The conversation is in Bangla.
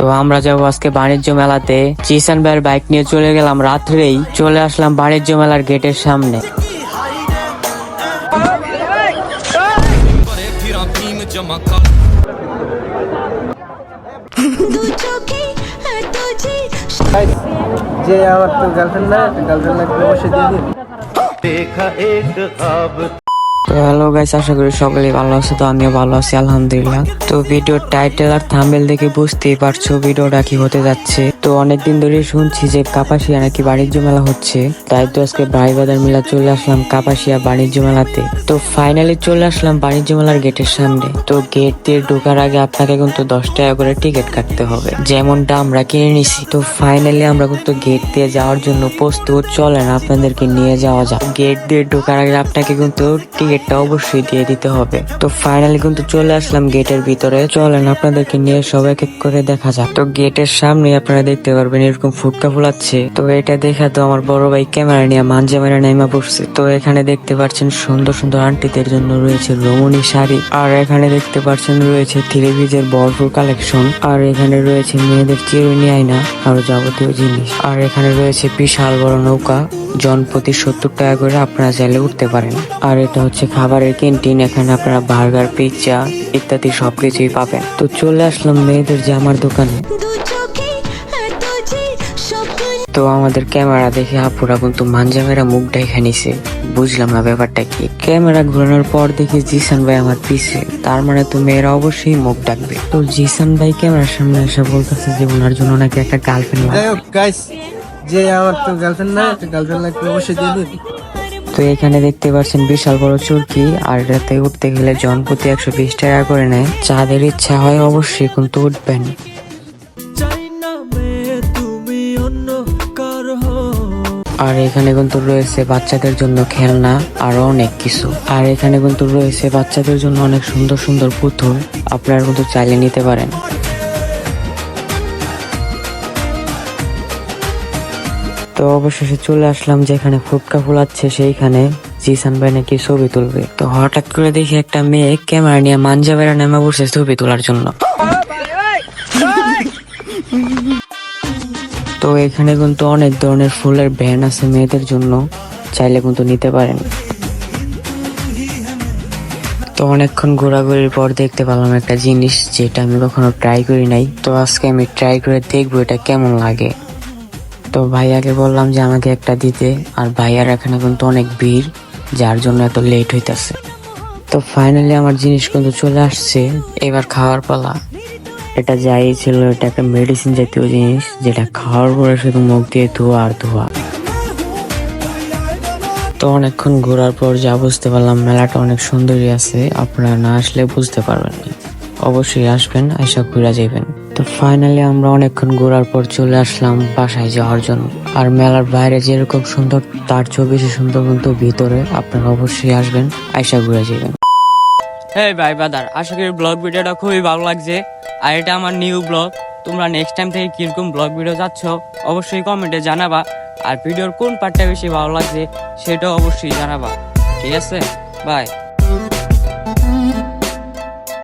তো আমরা যাবো আজকে বাণিজ্য মেলাতে। জিসান ভাইয়ের বাইক নিয়ে চলে গেলাম, রাত্রেই চলে আসলাম বাণিজ্য মেলার গেটের সামনে। যে আমার তো গার্লফ্রেন্ড না, গার্লফ্রেন্ড লাগবে অবশ্যই দিয়ে দিন। তো হ্যালো গাইস, আশা করি সকলেই ভালো আছে। তো আমিও ভালো আছি আলহামদুলিল্লাহ। তো ভিডিওর টাইটেল আর থাম্বনেল দেখে বুঝতেই পারছো ভিডিওটা কি হতে যাচ্ছে। তো অনেকদিন ধরে শুনছি যে কাপাসিয়া নাকি বাণিজ্য মেলা হচ্ছে, তাই তো আজকে ভাই বাজার মেলা চলে আসলাম কাপাসিয়া বাণিজ্য মেলাতে। তো ফাইনালি চলে আসলাম বাণিজ্য মেলার গেটের সামনে। তো গেট দিয়ে ঢোকার আগে আপনাকে কিন্তু 10 টাকা করে টিকিট কাটতে হবে, যেমনটা আমরা কিনে নিছি। তো ফাইনালি আমরা কিন্তু গেট দিয়ে যাওয়ার জন্য প্রস্তুত, চলেন আপনাদেরকে নিয়ে যাওয়া যাক। গেট দিয়ে ঢোকার আগে আপনাকে কিন্তু টিকিটটা অবশ্যই দিয়ে দিতে হবে। তো ফাইনালি কিন্তু চলে আসলাম গেটের ভিতরে, চলেন আপনাদেরকে নিয়ে সব এক এক করে দেখা যাক। তো গেটের সামনে আপনারা দেখতে পারবেন এরকম ফুটকা ফুলাচ্ছে। তো এটা দেখা তো আমার বড় ভাই ক্যামেরা নিয়ে মাঞ্জা মেরা নেমা পড়ছে। তো এখানে দেখতে পাচ্ছেন সুন্দর সুন্দর আন্টিদের জন্য রয়েছে রমণী শাড়ি, আর এখানে দেখতে পাচ্ছেন রয়েছে থ্রি পিসের ভরপুর কালেকশন, আর এখানে রয়েছে মেয়েদের চিরুনি আয়না আরো যাবতীয় জিনিস, আর এখানে রয়েছে বিশাল বড় নৌকা, জনপ্রতি 70 টাকা করে আপনারা চাইলে উঠতে পারেন। আর এটা হচ্ছে খাবারের ক্যান্টিন, এখানে আপনারা বার্গার, পিৎজা ইত্যাদি সবকিছুই পাবেন। তো চলে আসলাম মেয়েদের জামার দোকানে। তো আমাদের ক্যামেরা দেখে আপুরা কিন্তু মাঞ্জা মেরা মুখ ঢেকে নিছে, বুঝলাম না ব্যাপারটা কি। ক্যামেরা ঘোরানোর পর দেখি জিসান ভাই আমার পিছে, তার মানে তো মেয়েরা অবশ্যই মুখ ডাকবে। তো জিসান ভাই ক্যামেরার সামনে এসে বলতেছে যে ওনার জন্য নাকি একটা গার্লফ্রেন্ড যাই হোক গাইস, যে আমার তো গার্লফ্রেন্ড না, গার্লফ্রেন্ড লাগবে অবশ্যই দিয়ে দিন। তো এখানে দেখতে পাচ্ছেন বিশাল বড় চুরকি, আর এটাতে উঠতে গেলে জনপ্রতি 120 টাকা করে নেয়। যাদের ইচ্ছা হয় অবশ্যই কিন্তু উঠবেন। আর এখানে কিন্তু রয়েছে বাচ্চাদের জন্য খেলনা আরো অনেক কিছু, আর এখানে কিন্তু রয়েছে বাচ্চাদের জন্য অনেক সুন্দর সুন্দর পুতুল, আপনারা কিন্তু চাইলে নিতে পারেন। তো অবশেষে চলে আসলাম যেখানে ফুটকা ফুলাচ্ছে সেইখানে। জিসান ভাই নাকি ছবি তুলবে। তো হঠাৎ করে দেখি একটা মেয়ে ক্যামেরা নিয়ে মাঞ্জা বেড়া নেমে বসে ছবি তোলার জন্য। তো এখানে কিন্তু অনেক ধরনের ফুলের ভ্যান আছে মেয়েদের জন্য, চাইলে কিন্তু নিতে পারেন। তো অনেকক্ষণ ঘোরাঘুরির পর দেখতে পেলাম একটা জিনিস যেটা আমি কখনো ট্রাই করি নাই। তো আজকে আমি ট্রাই করে দেখবো এটা কেমন লাগে। তো ভাইয়াকে বললাম যে আমাকে একটা দিতে, আর ভাইয়ার এখানে কিন্তু অনেক ভিড়, যার জন্য এত লেট হইতাছে। তো ফাইনালি আমার জিনিস কিন্তু চলে আসছে, এবার খাওয়ার পালা। এটা যাই ছিল, এটা একটা মেডিসিন জাতীয় জিনিস, যেটা খাওয়ার পরে শুধু মুখ দিয়ে ধোয়া আর ধোয়া। তো অনেকক্ষণ ঘোরার পর যা বুঝতে পারলাম মেলাটা অনেক সুন্দরই আছে, আপনারা না আসলে বুঝতে পারবেন না। অবশ্যই আসবেন, আইসা ঘুরে যাবেন। তো ফাইনালি আমরা অনেকক্ষণ ঘোরার পর চলে আসলাম বাসায় যাওয়ার জন্য। আর মেলার বাইরে যেরকম সুন্দর তার চেয়েও বেশি সুন্দর কিন্তু ভিতরে, আপনারা অবশ্যই আসবেন, আইসা ঘুরে যাবেন। হ্যাঁ ভাই বাদার, আশা করি ব্লগ ভিডিওটা খুবই ভালো লাগছে। আর এটা আমার নিউ ব্লগ, তোমরা নেক্সট টাইম থেকে কিরকম ব্লগ ভিডিও যাচ্ছ অবশ্যই কমেন্টে জানাবা। আর ভিডিওর কোন পার্টটা বেশি ভালো লাগছে সেটাও অবশ্যই জানাবা। ঠিক আছে, বাই।